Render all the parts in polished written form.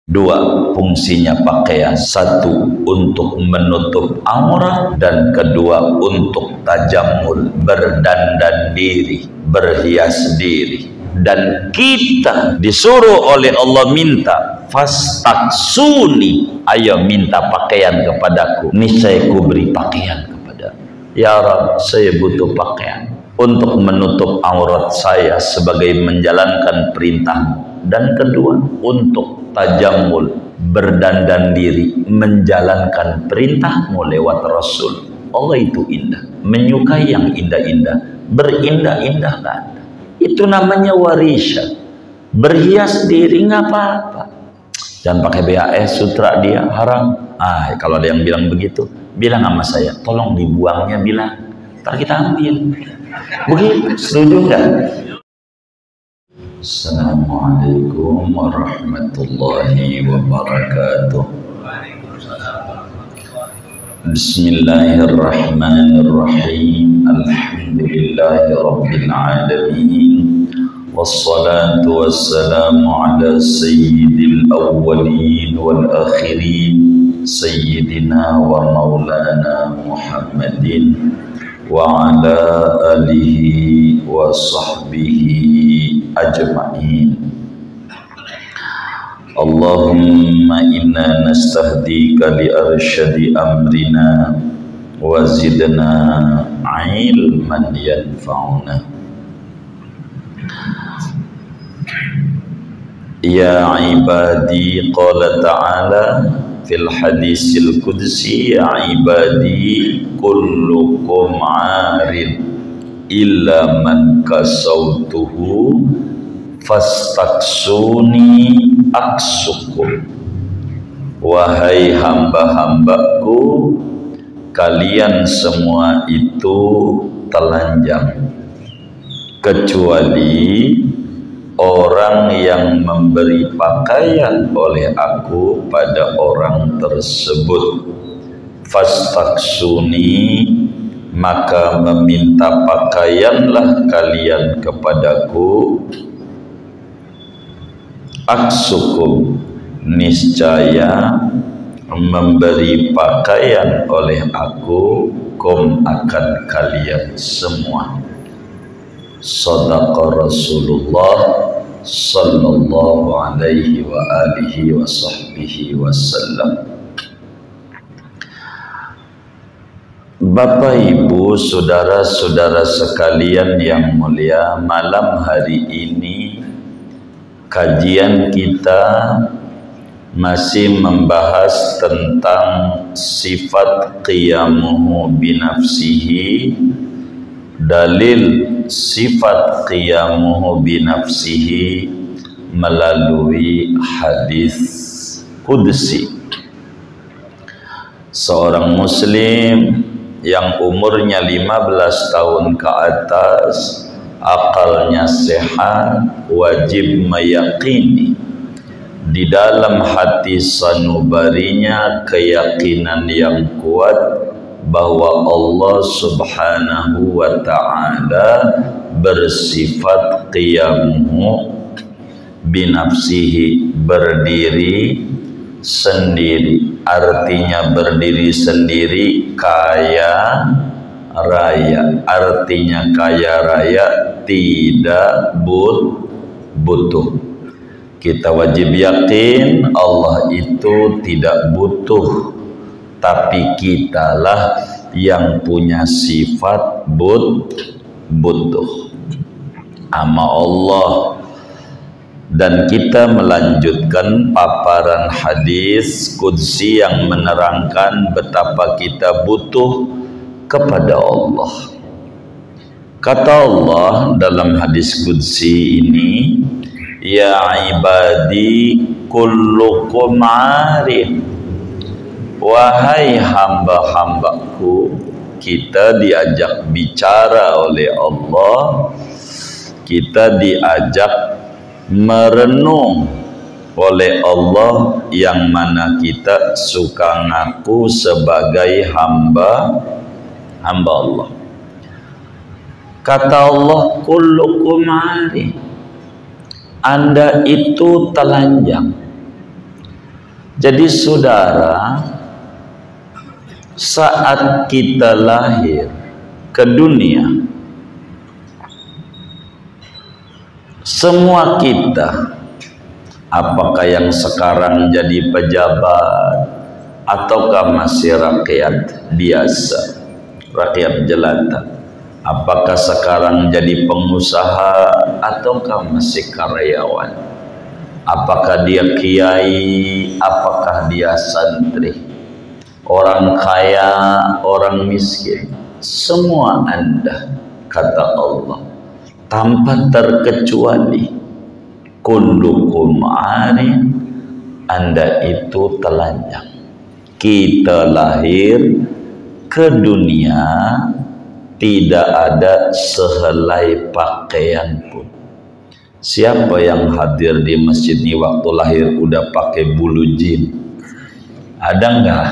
Dua, fungsinya pakaian. Satu, untuk menutup aurat, dan kedua, untuk tajamul, berdandan diri, berhias diri. Dan kita disuruh oleh Allah minta, fastaksuni, ayo minta pakaian kepadaku, niscaya ku beri pakaian kepada. Ya Rabb, saya butuh pakaian untuk menutup aurat saya sebagai menjalankan perintahmu. Dan kedua, untuk tajamul, berdandan diri, menjalankan perintahmu lewat Rasul. Allah itu indah, menyukai yang indah-indah, berindah-indah kan. Itu namanya warisya. Berhias diri nggak apa-apa. Jangan pakai BAS, sutra dia haram. Kalau ada yang bilang begitu, bilang sama saya, tolong dibuangnya, bilang, ntar kita ambil. Begitu, setuju nggak? Assalamualaikum warahmatullahi wabarakatuh. Bismillahirrahmanirrahim. Alhamdulillahi rabbil alamin. Wassalatu wassalamu ala sayyidil awwalin wal akhirin, sayyidina wa maulana Muhammadin wa ala alihi wa sahbihi ajma'in. Allahumma inna nastahdika li arsyadi amrina wa zidna ilman yanfa'una. Ya ibadi, qala ta'ala fil hadisil qudsi, ya ibadi kullukum 'arid illa man kasautuhu fastaksuni aksukum. Wahai hamba-hambaku, kalian semua itu telanjang kecuali orang yang memberi pakaian oleh aku pada orang tersebut. Fastaksuni, maka meminta pakaianlah kalian kepadaku. Aksukum, niscaya memberi pakaian oleh aku kum akan kalian semua. Shadaqa Rasulullah sallallahu alaihi wa alihi wa sahbihi wasallam. Bapak, Ibu, saudara-saudara sekalian yang mulia, malam hari ini kajian kita masih membahas tentang sifat qiyamuhu binafsihi, dalil sifat qiyamuhu binafsihi melalui hadis qudsi. Seorang muslim yang umurnya 15 tahun ke atas, akalnya sehat, wajib meyakini di dalam hati sanubarinya keyakinan yang kuat bahwa Allah subhanahu wa ta'ala bersifat qiyamuhu binafsihi, berdiri sendiri. Artinya berdiri sendiri, kaya raya. Artinya kaya raya, tidak butuh. Kita wajib yakin Allah itu tidak butuh, tapi kitalah yang punya sifat butuh sama Allah. Dan kita melanjutkan paparan hadis qudsi yang menerangkan betapa kita butuh kepada Allah. Kata Allah dalam hadis qudsi ini, ya ibadi kullukum 'arid. Wahai hamba-hambaku, kita diajak bicara oleh Allah, kita diajak merenung oleh Allah, yang mana kita suka ngaku sebagai hamba Allah. Kata Allah, kullukum 'arid, Anda itu telanjang. Jadi saudara, saat kita lahir ke dunia, semua kita, apakah yang sekarang jadi pejabat ataukah masih rakyat biasa, rakyat jelata, apakah sekarang jadi pengusaha ataukah masih karyawan, apakah dia kiai, apakah dia santri, orang kaya, orang miskin, semua Anda, kata Allah, tanpa terkecuali, kullukum arin, Anda itu telanjang. Kita lahir ke dunia tidak ada sehelai pakaian pun. Siapa yang hadir di masjid ini waktu lahir udah pakai bulu jin? Ada enggak?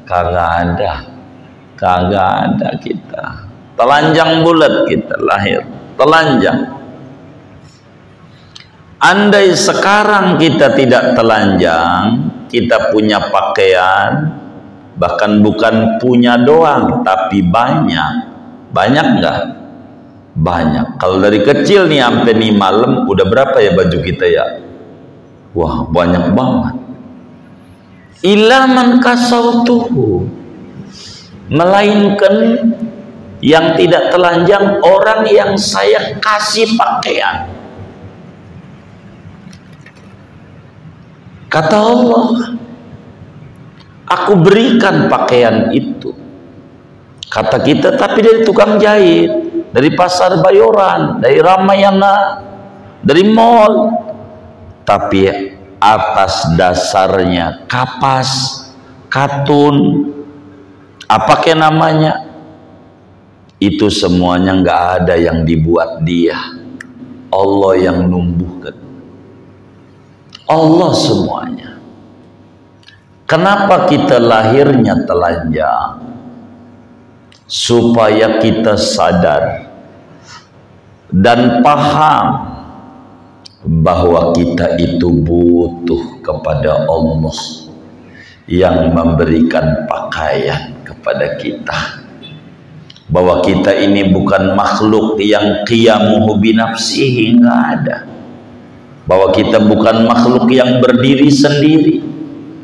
Kagak ada. Kagak ada kita. Telanjang bulat kita lahir. Telanjang. Andai sekarang kita tidak telanjang, kita punya pakaian, bahkan bukan punya doang, tapi banyak. Banyak enggak? Banyak. Kalau dari kecil nih sampai nih malam, udah berapa ya baju kita ya? Wah, banyak banget. Illa man kasautuhu, melainkan yang tidak telanjang orang yang saya kasih pakaian. Kata Allah, aku berikan pakaian itu. Kata kita, tapi dari tukang jahit, dari pasar Bayoran, dari Ramayana, dari mall. Tapi atas dasarnya kapas, katun, apa namanya, itu semuanya nggak ada yang dibuat dia. Allah yang numbuhkan. Allah semuanya. Kenapa kita lahirnya telanjang? Supaya kita sadar dan paham bahwa kita itu butuh kepada Allah yang memberikan pakaian kepada kita. Bahwa kita ini bukan makhluk yang qiyamuhu binafsihi, enggak ada. Bahwa kita bukan makhluk yang berdiri sendiri,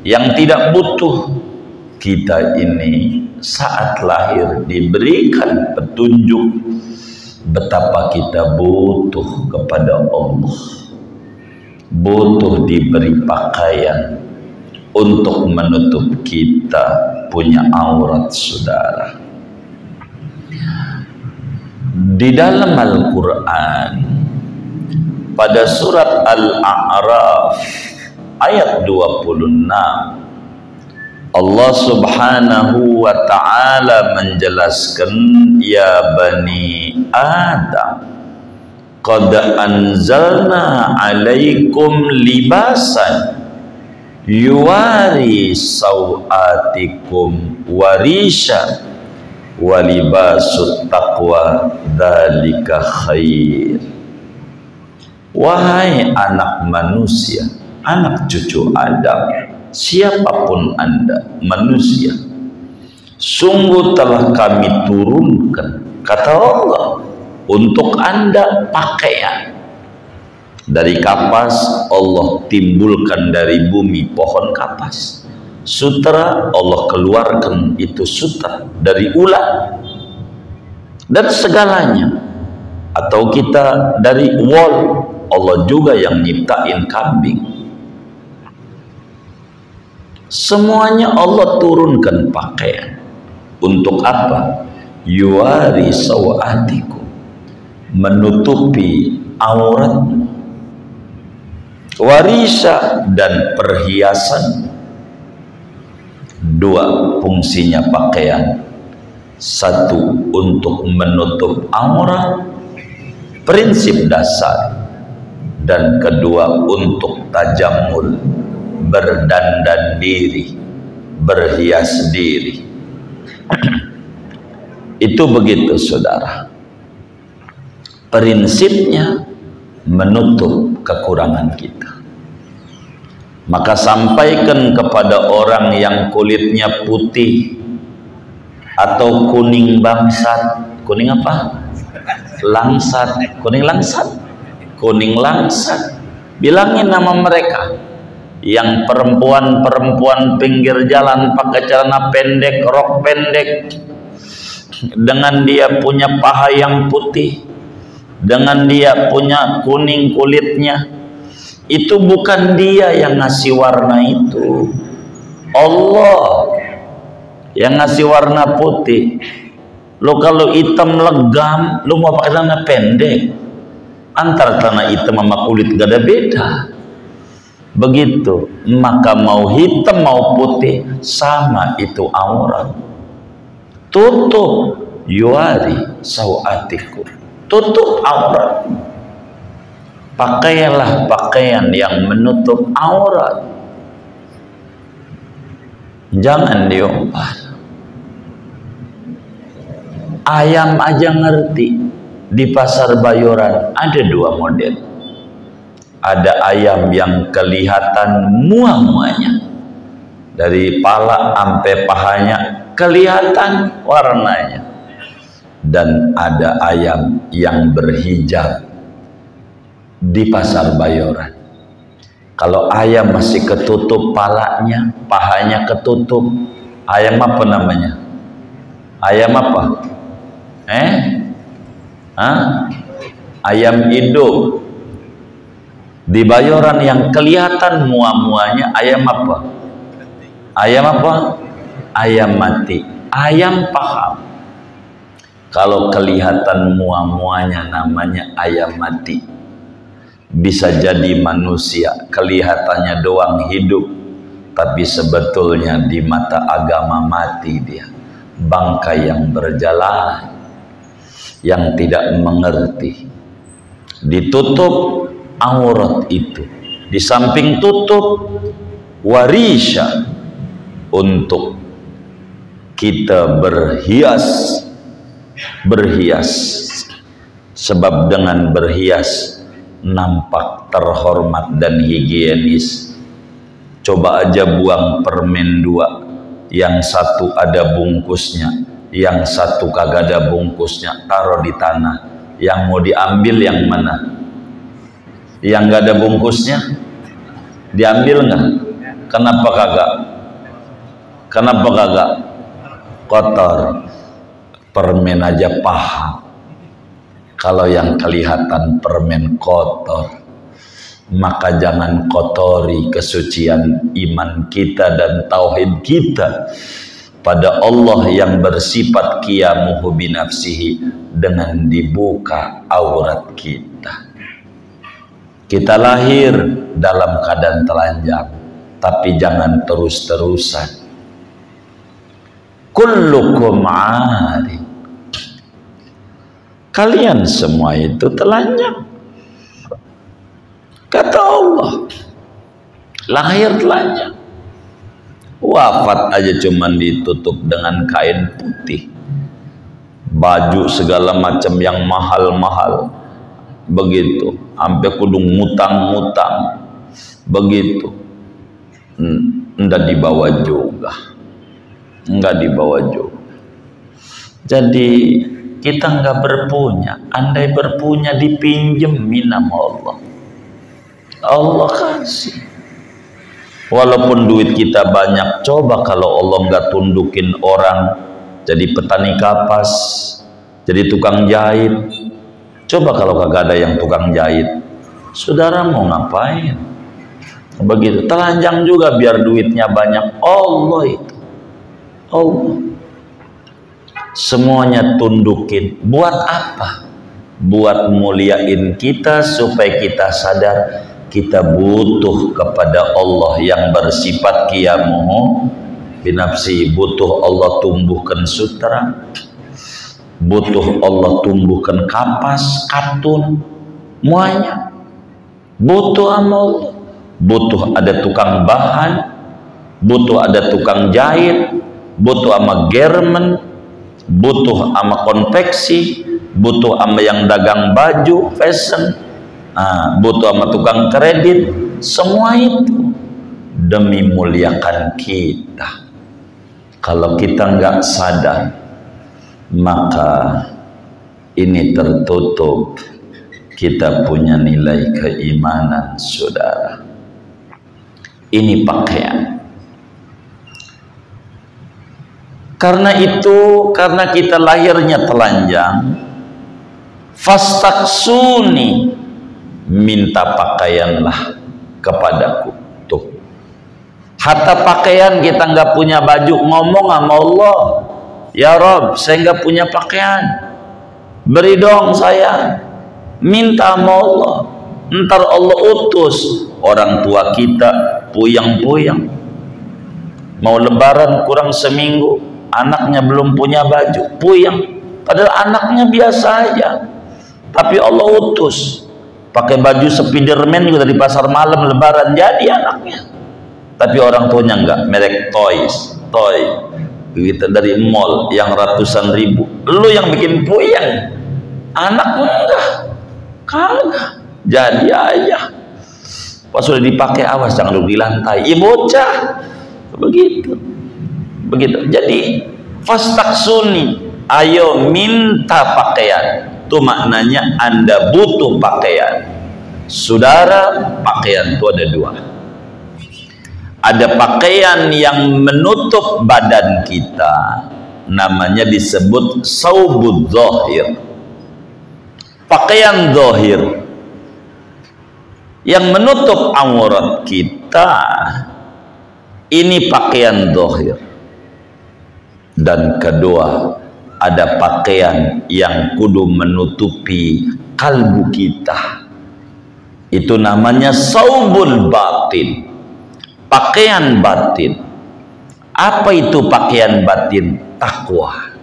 yang tidak butuh. Kita ini saat lahir diberikan petunjuk betapa kita butuh kepada Allah, butuh diberi pakaian untuk menutup kita punya aurat, saudara. Di dalam Al-Quran pada surat Al-A'raf ayat 26, Allah subhanahu wa ta'ala menjelaskan, ya bani Adam, qad anzalna alaikum libasan yuwari sawatikum warisha wa libasut taqwa dzalika khair. Wahai anak manusia, anak cucu Adam, siapapun Anda, manusia, sungguh telah kami turunkan, kata Allah, untuk Anda pakaian. Dari kapas Allah timbulkan dari bumi pohon kapas. Sutra Allah keluarkan itu sutra dari ulat dan segalanya. Atau kita dari wol, Allah juga yang nyiptain kambing. Semuanya Allah turunkan pakaian. Untuk apa? Yuwari sawatikum, menutupi auratmu. Warisa dan perhiasan. Dua fungsinya pakaian. Satu, untuk menutup aurat, prinsip dasar. Dan kedua, untuk tajamul, berdandan diri, berhias diri. Itu begitu, saudara. Prinsipnya menutup kekurangan kita. Maka sampaikan kepada orang yang kulitnya putih atau kuning bangsat. Kuning apa? Langsat. Kuning langsat. Kuning langsat. Bilangin nama mereka. Yang perempuan-perempuan pinggir jalan pakai celana pendek, rok pendek, dengan dia punya paha yang putih, dengan dia punya kuning kulitnya, itu bukan dia yang ngasih warna itu, Allah yang ngasih warna putih. Lo kalau hitam legam, lo mau pakai celana pendek, antara celana hitam sama kulit gak ada beda. Begitu, maka mau hitam mau putih sama, itu aurat. Tutup, yuari sawatiku, tutup aurat. Pakailah pakaian yang menutup aurat, jangan diumbar. Ayam aja ngerti. Di pasar Bayoran ada dua model. Ada ayam yang kelihatan muah-muahnya, dari pala sampai pahanya kelihatan warnanya. Dan ada ayam yang berhijab di pasar Bayoran. Kalau ayam masih ketutup palanya, pahanya ketutup, ayam apa namanya? Ayam apa? Ayam hidup. Di Bayoran yang kelihatan muah-muahnya ayam apa? Ayam apa? Ayam mati. Ayam paham. Kalau kelihatan muah-muahnya namanya ayam mati. Bisa jadi manusia kelihatannya doang hidup, tapi sebetulnya di mata agama mati dia. Bangkai yang berjalan, yang tidak mengerti. Ditutup aurat itu, di samping tutup warisha untuk kita berhias, sebab dengan berhias nampak terhormat dan higienis. Coba aja buang permen 2, yang satu ada bungkusnya, yang satu kagak ada bungkusnya, taruh di tanah. Yang mau diambil yang mana? Yang nggak ada bungkusnya diambil nggak? Kenapa kagak? Kenapa kagak? Kotor. Permen aja paham. Kalau yang kelihatan permen kotor, maka jangan kotori kesucian iman kita dan tauhid kita pada Allah yang bersifat qiyamuhu binafsihi dengan dibuka aurat kita. Kita lahir dalam keadaan telanjang, tapi jangan terus-terusan. Kullukum 'ari. Kalian semua itu telanjang. Kata Allah, lahir telanjang. Wafat aja cuman ditutup dengan kain putih. Baju segala macam yang mahal-mahal. Begitu, sampai kudu ngutang-ngutang. Begitu. Enggak dibawa juga. Enggak dibawa juga. Jadi kita enggak berpunya. Andai berpunya dipinjemin sama Allah. Allah kasih. Walaupun duit kita banyak, coba kalau Allah enggak tundukin orang jadi petani kapas, jadi tukang jahit. Coba kalau kagak ada yang tukang jahit, saudara mau ngapain? Begitu, telanjang juga biar duitnya banyak. Allah itu, Allah semuanya tundukin. Buat apa? Buat muliain kita supaya kita sadar kita butuh kepada Allah yang bersifat qiyamuhu binafsi. Butuh Allah tumbuhkan sutra, butuh Allah tumbuhkan kapas, katun, semuanya butuh amal. Butuh ada tukang bahan, butuh ada tukang jahit, butuh ama garment, butuh ama konveksi, butuh ama yang dagang baju fashion, butuh ama tukang kredit. Semua itu demi muliakan kita. Kalau kita nggak sadar, maka ini tertutup kita punya nilai keimanan, saudara. Ini pakaian. Karena itu, karena kita lahirnya telanjang, fastaksuni, minta pakaianlah kepadaku. Tuh, hatta pakaian kita nggak punya baju, ngomong sama Allah, ya Rob, saya nggak punya pakaian, beri dong saya. Minta sama Allah, ntar Allah utus orang tua kita puyang-puyang, mau lebaran kurang seminggu, anaknya belum punya baju, puyang. Padahal anaknya biasa aja, tapi Allah utus pakai baju Spiderman juga di pasar malam lebaran jadi anaknya. Tapi orang tuanya enggak, merek toy begitu dari mall yang ratusan ribu. Lu yang bikin puyang, anak enggak, kagak. Jadi aja pas sudah dipakai, awas jangan duduk di lantai, ya bocah begitu. Jadi fastaksuni, ayo minta pakaian. Itu maknanya Anda butuh pakaian. Saudara, pakaian itu ada dua. Ada pakaian yang menutup badan kita, namanya disebut saubud zahir, pakaian zahir yang menutup aurat kita. Ini pakaian zahir. Dan kedua, ada pakaian yang kudu menutupi kalbu kita. Itu namanya saubul batin, pakaian batin. Apa itu pakaian batin? Takwa.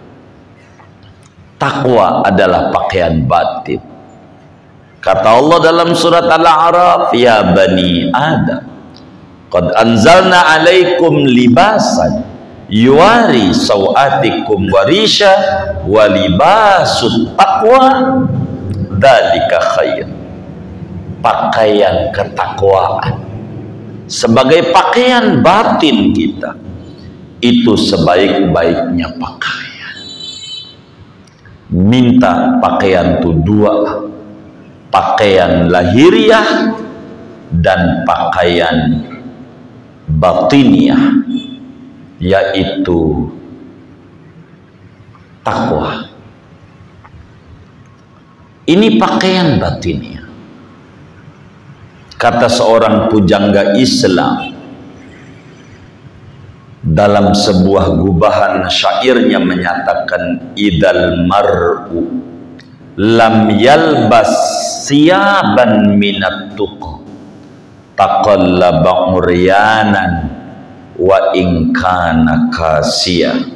Takwa adalah pakaian batin. Kata Allah dalam surat Al-A'raf, ya bani Adam, qad anzalna alaikum libasan yuwari sawatikum warisha wa libasut taqwa dzalika khair. Pakaian ketakwaan sebagai pakaian batin kita, itu sebaik-baiknya pakaian. Minta pakaian itu dua, pakaian lahiriah dan pakaian batiniah, yaitu takwa. Ini pakaian batiniah. Kata seorang pujangga Islam dalam sebuah gubahan syairnya menyatakan, idal mar'u lam yalbas siyaban minat tuq taqallaba uryanan wa in kana kasiyah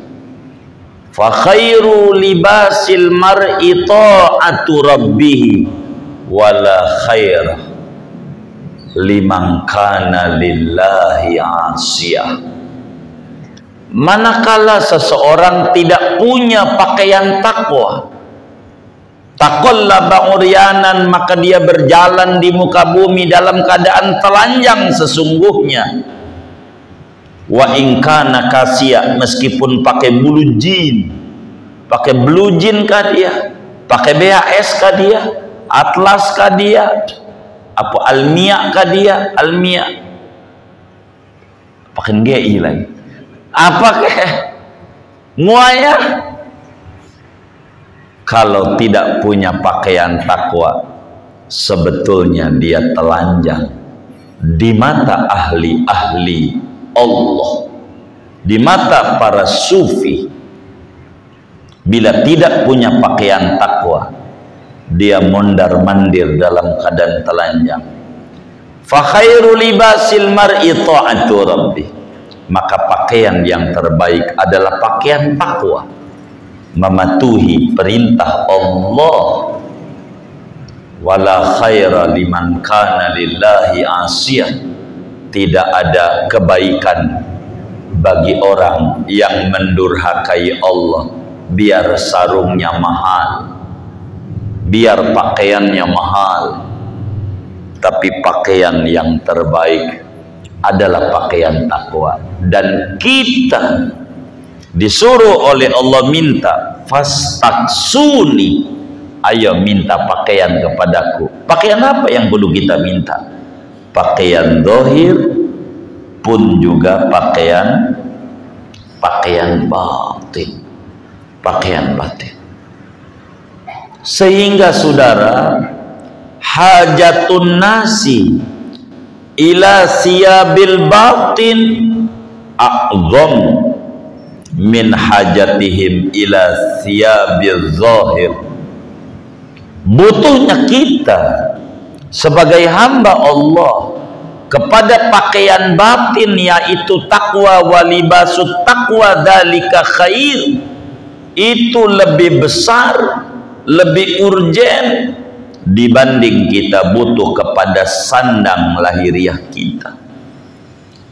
fa khairu libasil mar'i ta'atu rabbih wala khair liman kana lillahi asiyah. Manakala seseorang tidak punya pakaian takwa, taqallaba uryanan, maka dia berjalan di muka bumi dalam keadaan telanjang sesungguhnya. Wa in kana kasiyah, meskipun pakai blue jean, pakai blue jean kah dia, pakai BAS kah dia, Atlas kah dia, apa Almia kah dia, Almia, pakai GI lagi, apa kah muaya. Kalau tidak punya pakaian takwa, sebetulnya dia telanjang di mata ahli-ahli Allah, di mata para sufi. Bila tidak punya pakaian takwa, dia mondar-mandir dalam keadaan telanjang. Fa khairu libasil mar'i ta'atu rabbih, maka pakaian yang terbaik adalah pakaian takwa, mematuhi perintah Allah. Wala khaira liman kana lillahi asiyah, tidak ada kebaikan bagi orang yang mendurhakai Allah. Biar sarungnya mahal, biar pakaiannya mahal, tapi pakaian yang terbaik adalah pakaian takwa. Dan kita disuruh oleh Allah minta fastaksuni, ayo minta pakaian kepadaku. Pakaian apa yang perlu kita minta? Pakaian zahir pun juga pakaian batin. Pakaian batin. Sehingga saudara, hajatun nasi ila siyabil batin a'zam min hajatihim ila siyabil zahir. Butuhnya kita sebagai hamba Allah kepada pakaian batin, yaitu takwa, walibasut takwa dzalika khair, itu lebih besar, lebih urgen dibanding kita butuh kepada sandang lahiriah kita.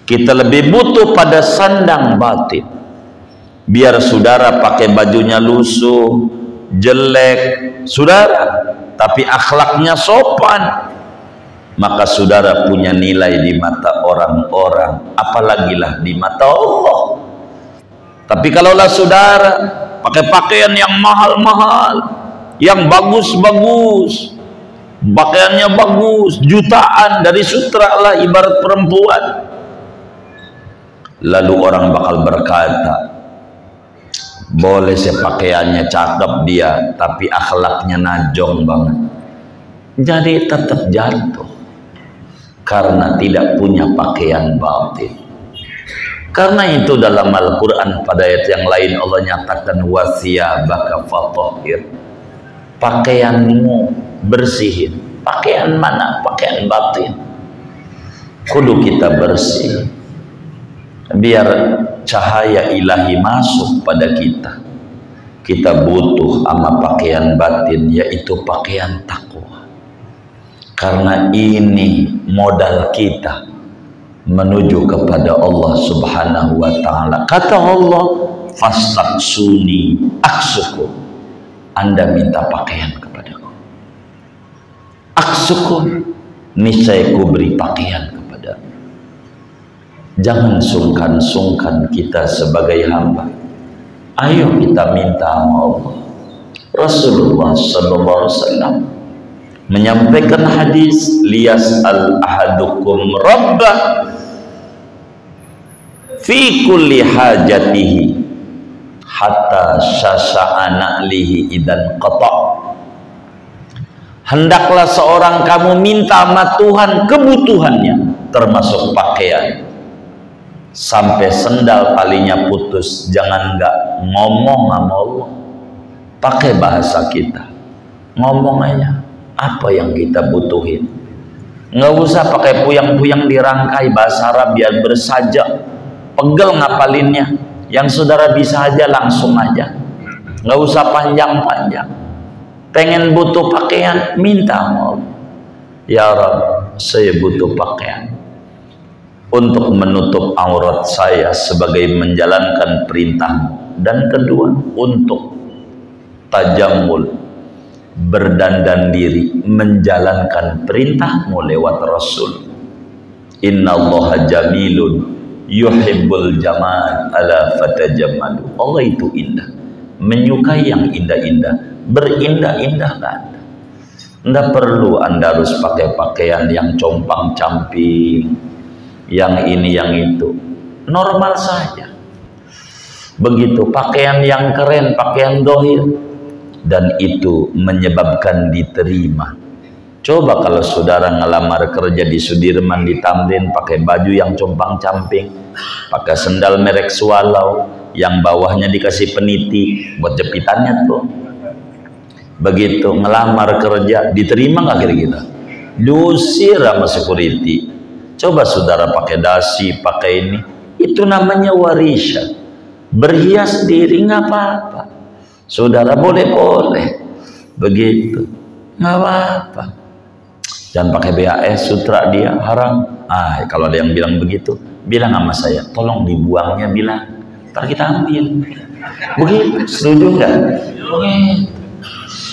Kita lebih butuh pada sandang batin. Biar saudara pakai bajunya lusuh, jelek, saudara, tapi akhlaknya sopan, maka saudara punya nilai di mata orang-orang, apalagi lah di mata Allah. Tapi kalaulah saudara pakai pakaian yang mahal-mahal, yang bagus-bagus, pakaiannya bagus, jutaan, dari sutra lah ibarat perempuan, lalu orang bakal berkata, boleh sih pakaiannya cakep dia, tapi akhlaknya najong banget. Jadi tetap jatuh karena tidak punya pakaian batin. Karena itu dalam Al-Quran pada ayat yang lain Allah nyatakan wasiyabaka fatahhir, pakaianmu bersihin. Pakaian mana? Pakaian batin. Kudu kita bersih biar cahaya ilahi masuk pada kita. Kita butuh sama pakaian batin, yaitu pakaian takwa. Karena ini modal kita menuju kepada Allah Subhanahu wa ta'ala. Kata Allah, fastaksuni aksukum, Anda minta pakaian kepadaku, aksukum, niscaya ku beri pakaian kepadamu. Jangan sungkan-sungkan kita sebagai hamba. Ayo kita minta sama Allah. Rasulullah sallallahu alaihi wasallam menyampaikan hadis, liyas'al ahadukum rabbah fi kulli hajatihi hatta syasha'ana lihi idan qata. Hendaklah seorang kamu minta sama Tuhan kebutuhannya, termasuk pakaian, sampai sendal talinya putus. Jangan enggak ngomong sama Allah, pakai bahasa kita, ngomong aja apa yang kita butuhin. Nggak usah pakai puyang-puyang dirangkai bahasa Arab biar bersajak, pegel ngapalinnya. Yang saudara bisa aja langsung aja, nggak usah panjang-panjang. Pengen butuh pakaian, minta Allah, ya Rabb, saya butuh pakaian untuk menutup aurat saya sebagai menjalankan perintahmu. Dan kedua, untuk tajamul, berdandan diri, menjalankan perintahmu lewat Rasul. Innallaha jamilun yuhibbul jamal ala fatajammalu. Allah itu indah, menyukai yang indah-indah, berindah-indah kan. Nggak perlu Anda harus pakai pakaian yang compang-camping, yang ini yang itu, normal saja. Begitu pakaian yang keren, pakaian dohir, dan itu menyebabkan diterima. Coba kalau saudara ngelamar kerja di Sudirman, di Tamrin, pakai baju yang compang-camping, pakai sendal merek Swallow yang bawahnya dikasih peniti buat jepitannya tuh. Begitu ngelamar kerja, diterima nggak kira-kira? Diusir sama security. Coba saudara pakai dasi, pakai ini, itu namanya warisha, berhias diri, nggak apa-apa. Saudara boleh-boleh begitu, nggak apa-apa. Jangan pakai BAS sutra, dia haram. Kalau ada yang bilang begitu, bilang sama saya, tolong dibuangnya, bilang, ntar kita ambil. Begitu, setuju nggak?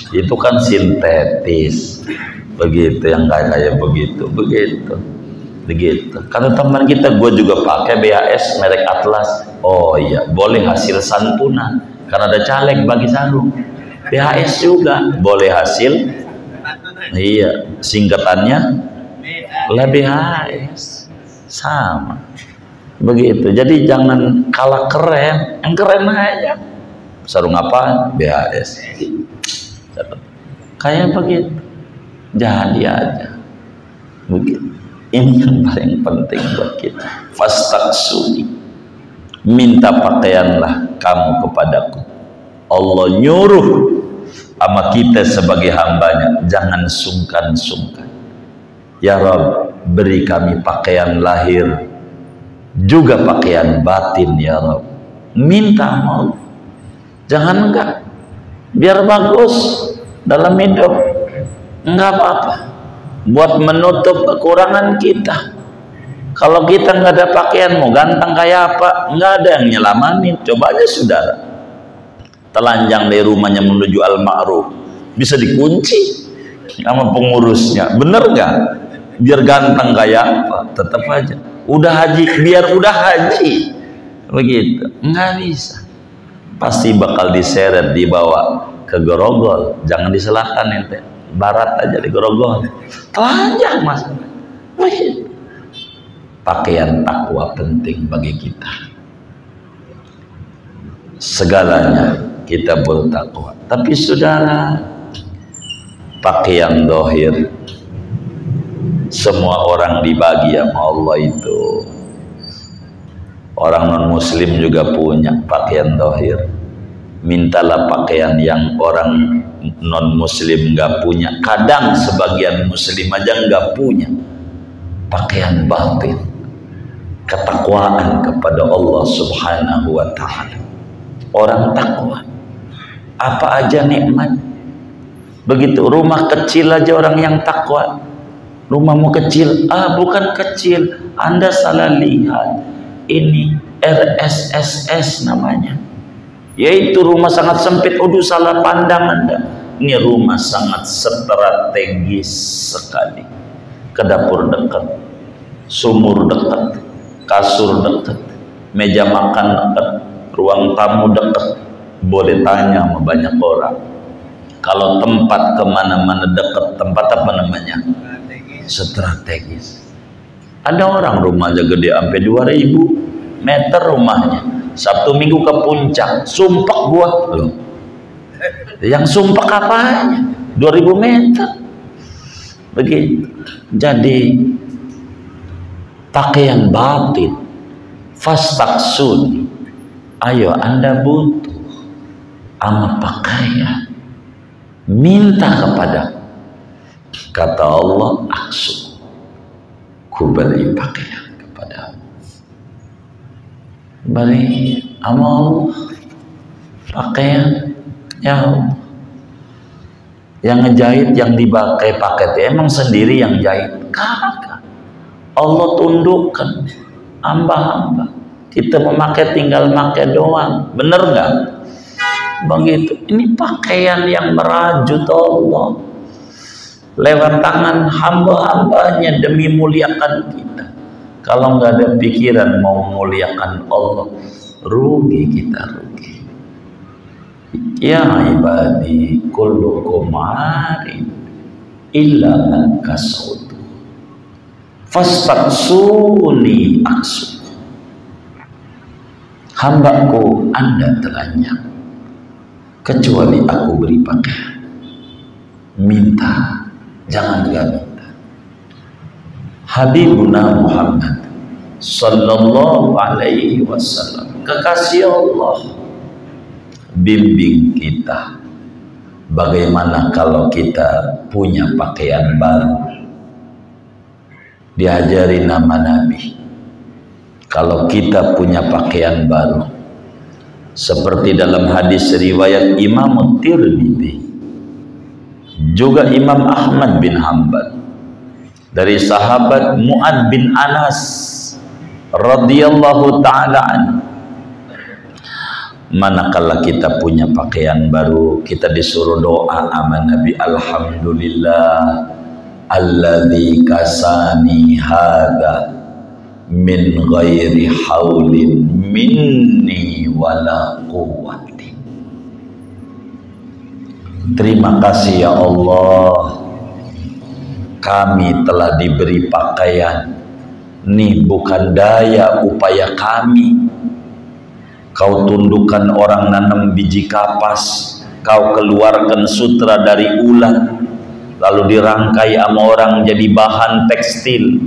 Itu kan sintetis, begitu, yang kayak begitu. Begitu. Kata teman kita, gue juga pakai BHS merek Atlas. Oh iya, boleh hasil santunan karena ada caleg bagi sarung. BHS juga boleh hasil. Iya, singkatannya lah BHS. Sama. Begitu. Jadi jangan kalah keren, yang keren aja. Sarung apa? BHS. Kayak begitu. Jadi aja. Begitu. Ini yang paling penting buat kita. Fastaksuni, minta pakaianlah kamu kepadaku. Allah nyuruh sama kita sebagai hambanya, jangan sungkan-sungkan. Ya Rabb, beri kami pakaian lahir juga pakaian batin ya Rabb. Minta mau, jangan enggak, biar bagus dalam hidup, enggak apa-apa, buat menutup kekurangan kita. Kalau kita nggak ada pakaian, mau ganteng kayak apa, nggak ada yang nyelamanin. Coba aja saudara, telanjang dari rumahnya menuju Al-Ma'ruf, bisa dikunci sama pengurusnya, bener nggak? Biar ganteng kayak apa, tetap aja. Udah haji, biar udah haji, begitu, nggak bisa. Pasti bakal diseret, dibawa ke Grogol, jangan di selatan ente. Barat aja di Grogol, telanjang mas. Pakaian takwa penting bagi kita. Segalanya kita bertakwa. Tapi saudara, pakaian dohir semua orang dibagi sama Allah itu. Orang non muslim juga punya pakaian dohir. Mintalah pakaian yang orang non muslim nggak punya. Kadang sebagian muslim aja nggak punya pakaian batin, ketakwaan kepada Allah subhanahu wa ta'ala. Orang takwa apa aja nikmat. Begitu, rumah kecil aja orang yang takwa. Rumahmu kecil, bukan kecil, Anda salah lihat. Ini RSSS namanya, yaitu rumah sangat sempit. Salah pandang Anda. Ini rumah sangat strategis sekali. Ke dapur dekat, sumur dekat, kasur dekat, meja makan dekat, ruang tamu dekat. Boleh tanya sama banyak orang, kalau tempat kemana-mana dekat, tempat apa namanya? Strategis. Ada orang rumahnya gede sampai 2000 meter rumahnya, Sabtu Minggu ke puncak, sumpek gua loh. Yang sumpek apanya? 2000 meter. Begitu. Jadi pakaian batin, fastaksun. Ayo Anda butuh sama pakaian, minta kepada. Kata Allah, aksu, ku beri pakaian kepada. Beri sama Allah pakaian, ya Allah. Yang ngejahit, yang dipakai paket, emang sendiri yang jahit? Kagak. Allah tundukkan hamba-hamba. Kita memakai tinggal pakai doang, bener nggak? Begitu. Ini pakaian yang merajut Allah lewat tangan hamba-hambanya demi muliakan kita. Kalau nggak ada pikiran mau memuliakan Allah, rugi kita, rugi. Ya ibadi kullukum arin illa man kasautu fastaksuni aksu. Hambaku Anda telanjang, kecuali aku beri pakaian. Minta, jangan gak minta. Habibuna Muhammad sallallahu alaihi wasallam, kekasih Allah, bimbing kita bagaimana kalau kita punya pakaian baru. Diajari nama Nabi, kalau kita punya pakaian baru, seperti dalam hadis riwayat Imam Tirmidzi, juga Imam Ahmad bin Hanbal, dari sahabat Mu'ad bin Anas radhiyallahu ta'ala anhu, manakala kita punya pakaian baru, kita disuruh doa sama Nabi, alhamdulillah alladzi kasani hadza min ghairi haulin minni wala quwwati. Terima kasih ya Allah, kami telah diberi pakaian. Nih bukan daya upaya kami. Kau tundukkan orang nanam biji kapas, kau keluarkan sutra dari ulat, lalu dirangkai sama orang jadi bahan tekstil,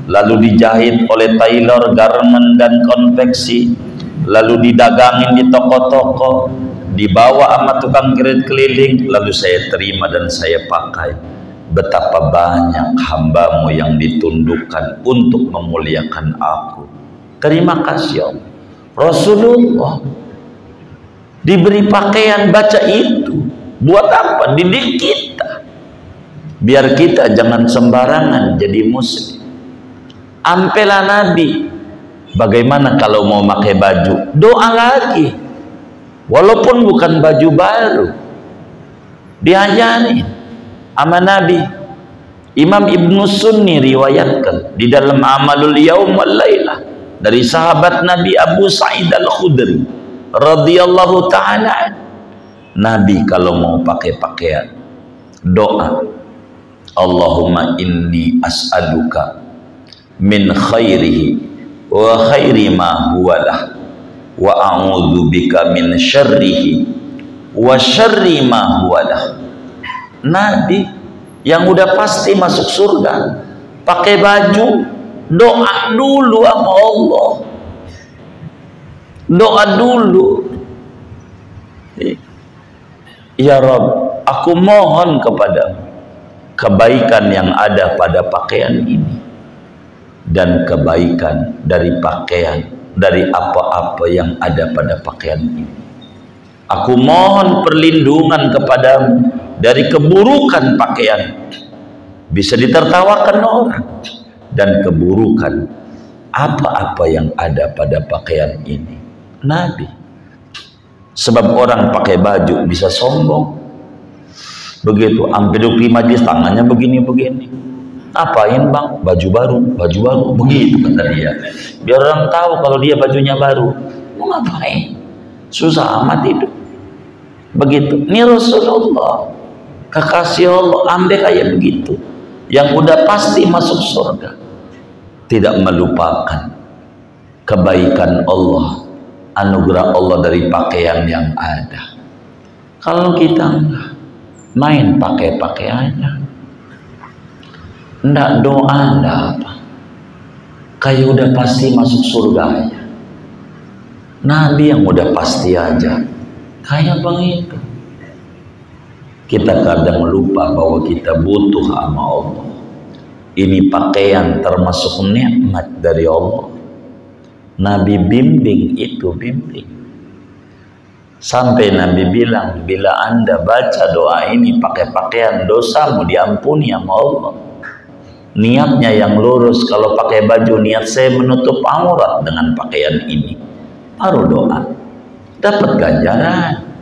lalu dijahit oleh tailor, garment dan konveksi, lalu didagangin di toko-toko, dibawa sama tukang kredit keliling, lalu saya terima dan saya pakai. Betapa banyak hambamu yang ditundukkan untuk memuliakan aku. Terima kasih Allah. Rasulullah diberi pakaian, baca itu. Buat apa? Didik kita, biar kita jangan sembarangan jadi muslim. Ampelah Nabi, bagaimana kalau mau pakai baju? Doa lagi, walaupun bukan baju baru, diajari sama Nabi. Imam Ibnu Sunni riwayatkan di dalam Amalul Yaum wal Lailah dari sahabat Nabi Abu Sa'id Al-Khudri radhiyallahu ta'ala, Nabi kalau mau pakai pakaian doa, Allahumma inni as'aluka min khairihi wa khairi ma huwalah wa a'udzu bika min syarrihi wa syarri ma huwalah. Nabi yang udah pasti masuk surga pakai baju, doa dulu sama Allah, doa dulu, ya Rabb, aku mohon kepadamu kebaikan yang ada pada pakaian ini dan kebaikan dari pakaian, dari apa-apa yang ada pada pakaian ini. Aku mohon perlindungan kepadamu dari keburukan pakaian, bisa ditertawakan orang, dan keburukan apa-apa yang ada pada pakaian ini. Nabi, sebab orang pakai baju bisa sombong, begitu sampai duduk di majlis tangannya begini-begini. Apain bang? Baju baru, baju baru, begitu kata dia. Biar orang tahu kalau dia bajunya baru. Mau ngapain? Susah amat hidup. Begitu. Ini Rasulullah, kekasih Allah, ambil kayak begitu, yang udah pasti masuk surga, tidak melupakan kebaikan Allah, anugerah Allah dari pakaian yang ada. Kalau kita enggak main pakai pakaiannya, enggak doa, enggak apa, kayak udah pasti masuk surga aja. Nabi yang udah pasti aja kayak begitu. Kita kadang lupa bahwa kita butuh sama Allah. Ini pakaian termasuk nikmat dari Allah. Nabi bimbing itu, bimbing. Sampai Nabi bilang, bila Anda baca doa ini pakai pakaian, dosamu diampuni sama Allah. Niatnya yang lurus. Kalau pakai baju, niat saya menutup aurat dengan pakaian ini, baru doa, dapat ganjaran.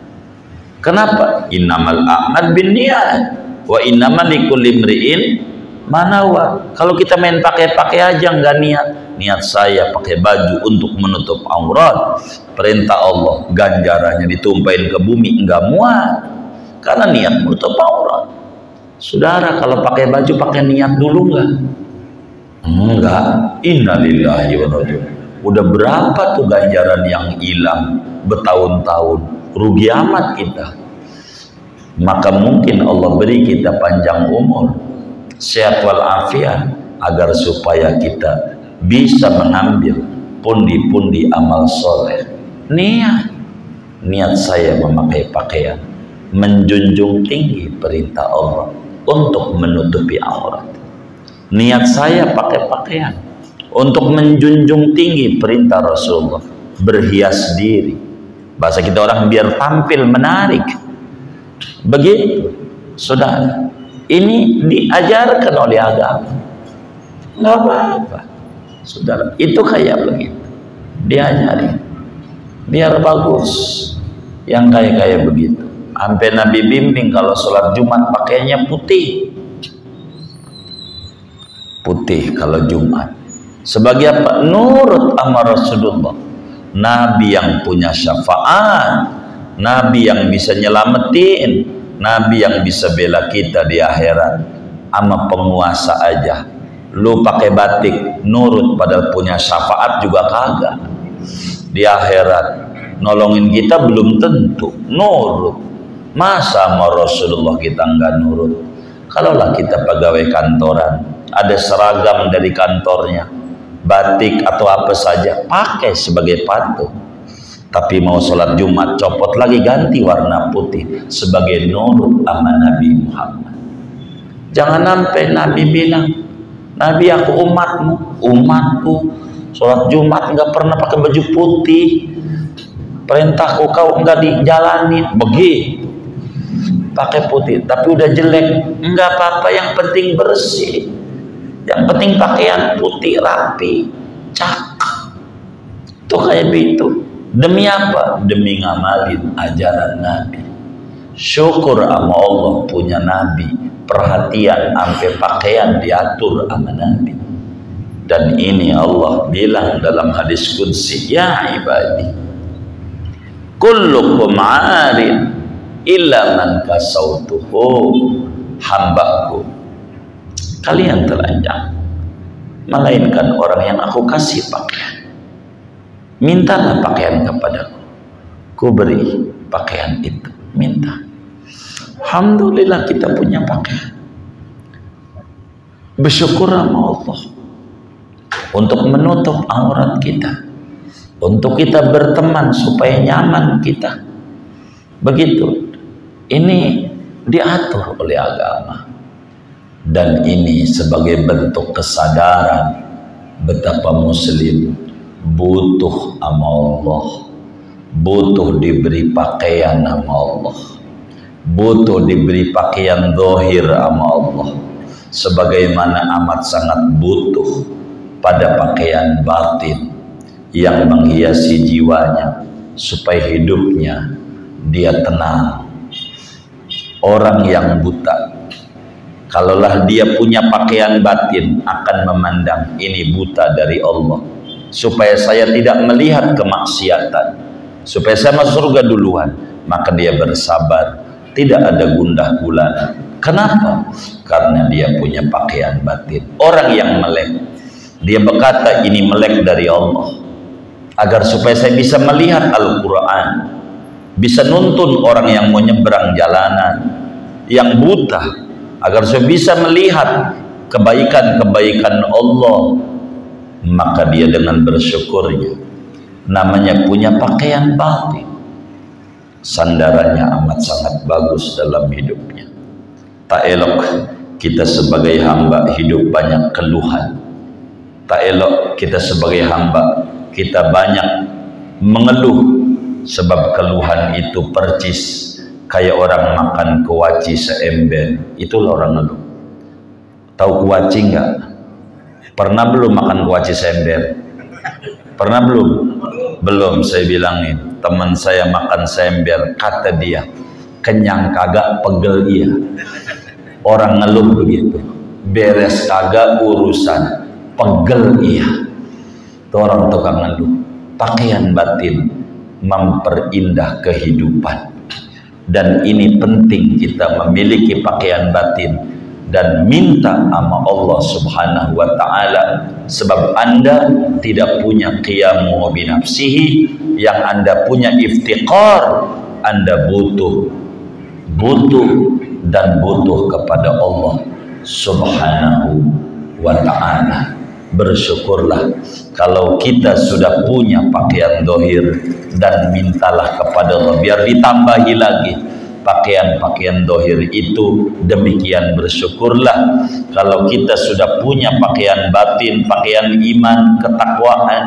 Kenapa? Innamal a'mal binniyat wa innamal likulli imri'in ma nawa. Kalau kita main pakai aja nggak niat saya pakai baju untuk menutup aurat, perintah Allah, ganjarannya ditumpahin ke bumi, enggak muat karena niat menutup aurat. Saudara, kalau pakai baju pakai niat dulu enggak? Innalillahi wa inna ilaihi raji'un. Udah berapa tuh ganjaran yang hilang bertahun-tahun, rugi amat kita. Maka mungkin Allah beri kita panjang umur, sehat walafiat, agar supaya kita bisa mengambil pundi-pundi amal soleh. Niat saya memakai pakaian, menjunjung tinggi perintah Allah untuk menutupi aurat. Niat saya pakai pakaian untuk menjunjung tinggi perintah Rasulullah, berhias diri. Bahasa kita orang biar tampil menarik. Begitu, saudara. Ini diajarkan oleh agama. Nggak apa-apa, saudara. Itu kayak begitu, diajari biar bagus. Yang kayak begitu. Sampai Nabi bimbing kalau sholat Jumat pakainya putih. putih kalau Jumat. Sebagai apa? Nurut sama Rasulullah. Nabi yang punya syafaat, Nabi yang bisa nyelamatin, Nabi yang bisa bela kita di akhirat. Sama penguasa aja lu pakai batik nurut padahal punya syafaat juga kagak. Di akhirat nolongin kita belum tentu nurut. Masa sama Rasulullah kita enggak nurut? Kalaulah kita pegawai kantoran, ada seragam dari kantornya, batik atau apa saja, pakai sebagai patuh. Tapi mau sholat Jumat, copot lagi ganti warna putih sebagai nurut sama Nabi Muhammad. Jangan sampai Nabi bilang, Nabi aku umatku, sholat Jumat enggak pernah pakai baju putih, perintahku kau enggak dijalani, begitu. Pakai putih, tapi udah jelek, enggak apa-apa, yang penting bersih, yang penting pakaian putih rapi, cakep. Tuh kayak begitu. Demi apa? Demi ngamalin ajaran Nabi. Syukur sama Allah punya Nabi, perhatian sampai pakaian diatur sama Nabi. Dan ini Allah bilang dalam hadis qudsi, ya ibadi kullukum 'arin illa man kasautuhu, hambaku kalian telanjang melainkan orang yang aku kasih pakaian. Mintalah pakaian kepadaku, ku beri pakaian itu. Minta. Alhamdulillah kita punya pakaian. Bersyukur sama Allah untuk menutup aurat kita, untuk kita berteman supaya nyaman kita. Begitu. Ini diatur oleh agama, dan ini sebagai bentuk kesadaran betapa muslim butuh sama Allah, butuh diberi pakaian sama Allah, butuh diberi pakaian zahir sama Allah, sebagaimana amat sangat butuh pada pakaian batin yang menghiasi jiwanya supaya hidupnya dia tenang. Orang yang buta, kalaulah dia punya pakaian batin, akan memandang ini buta dari Allah, supaya saya tidak melihat kemaksiatan, supaya saya masuk surga duluan. Maka dia bersabar, tidak ada gundah gulana. Kenapa? Karena dia punya pakaian batin. Orang yang melek, dia berkata ini melek dari Allah, agar supaya saya bisa melihat Al-Quran, bisa nuntun orang yang mau nyebrang jalanan, yang buta, agar saya bisa melihat kebaikan-kebaikan Allah. Maka dia dengan bersyukurnya, namanya punya pakaian batin, sandarannya amat sangat bagus dalam hidupnya. Tak elok kita sebagai hamba hidup banyak keluhan. Tak elok kita sebagai hamba kita banyak mengeluh, sebab keluhan itu percis kayak orang makan kuaci seember. Itulah orang ngeluh. Tahu kuaci enggak? Pernah belum makan kuaci seember? Pernah belum? Belum. Saya bilangin, teman saya makan seember, kata dia kenyang kagak, pegel iya. Orang ngeluh begitu, beres kagak urusan, pegel iya. Itu orang tukang ngeluh. Pakaian batin memperindah kehidupan, dan ini penting kita memiliki pakaian batin dan minta sama Allah Subhanahu wa ta'ala, sebab Anda tidak punya qiyamu binafsihi, yang Anda punya iftiqar. Anda butuh dan butuh kepada Allah Subhanahu wa ta'ala. Bersyukurlah kalau kita sudah punya pakaian dohir, dan mintalah kepada Allah biar ditambahi lagi pakaian-pakaian dohir itu. Demikian bersyukurlah kalau kita sudah punya pakaian batin, pakaian iman, ketakwaan,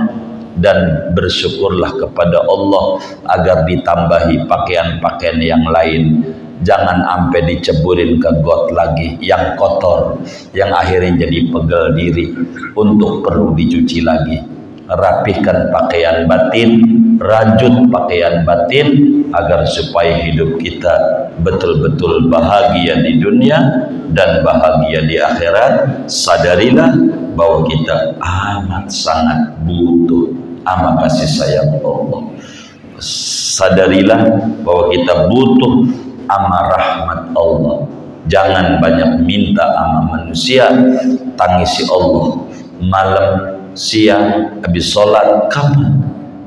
dan bersyukurlah kepada Allah agar ditambahi pakaian-pakaian yang lain. Jangan sampai diceburin ke got lagi yang kotor, yang akhirnya jadi pegel diri untuk perlu dicuci lagi. rapihkan pakaian batin, rajut pakaian batin, agar supaya hidup kita betul-betul bahagia di dunia dan bahagia di akhirat. Sadarilah bahwa kita amat sangat butuh amat kasih sayang Allah. Sadarilah bahwa kita butuh amat rahmat Allah. Jangan banyak minta sama manusia, tangisi Allah. Malam, siang, habis sholat, kapan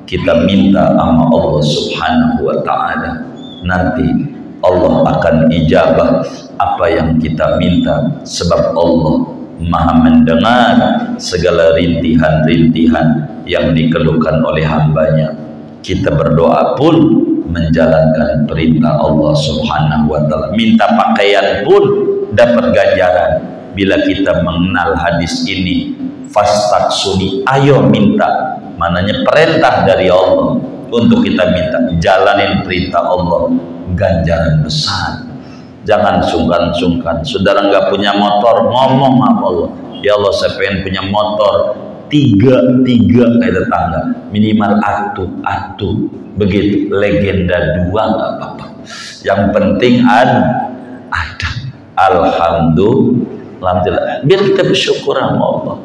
kita minta sama Allah subhanahu wa ta'ala? Nanti Allah akan ijabah apa yang kita minta, sebab Allah maha mendengar segala rintihan-rintihan yang dikeluhkan oleh hambanya. Kita berdoa pun menjalankan perintah Allah subhanahu wa ta'ala. Minta pakaian pun dapat ganjaran. Bila kita mengenal hadis ini, fastaksuni, ayo minta, mananya perintah dari Allah untuk kita minta, jalanin perintah Allah, ganjaran besar. Jangan sungkan-sungkan. Saudara nggak punya motor, ngomong sama Allah, ya Allah saya pengen punya motor tiga kayak tetangga, minimal atu begitu, legenda 2 nggak apa-apa, yang penting ada. Alhamdulillah, biar kita bersyukur sama Allah,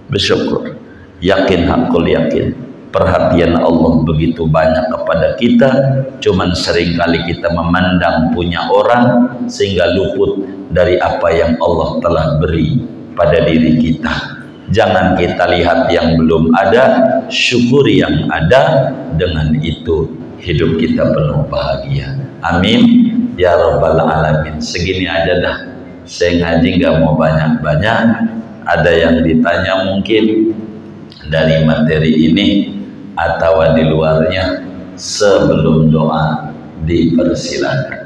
bersyukur, yakin, hakul yakin, perhatian Allah begitu banyak kepada kita. Cuman seringkali kita memandang punya orang sehingga luput dari apa yang Allah telah beri pada diri kita. Jangan kita lihat yang belum ada, syukuri yang ada. Dengan itu hidup kita penuh bahagia. Amin ya rabbal alamin. Segini aja dah, saya ngaji nggak mau banyak-banyak. Ada yang ditanya mungkin dari materi ini atau di luarnya, sebelum doa dipersilakan.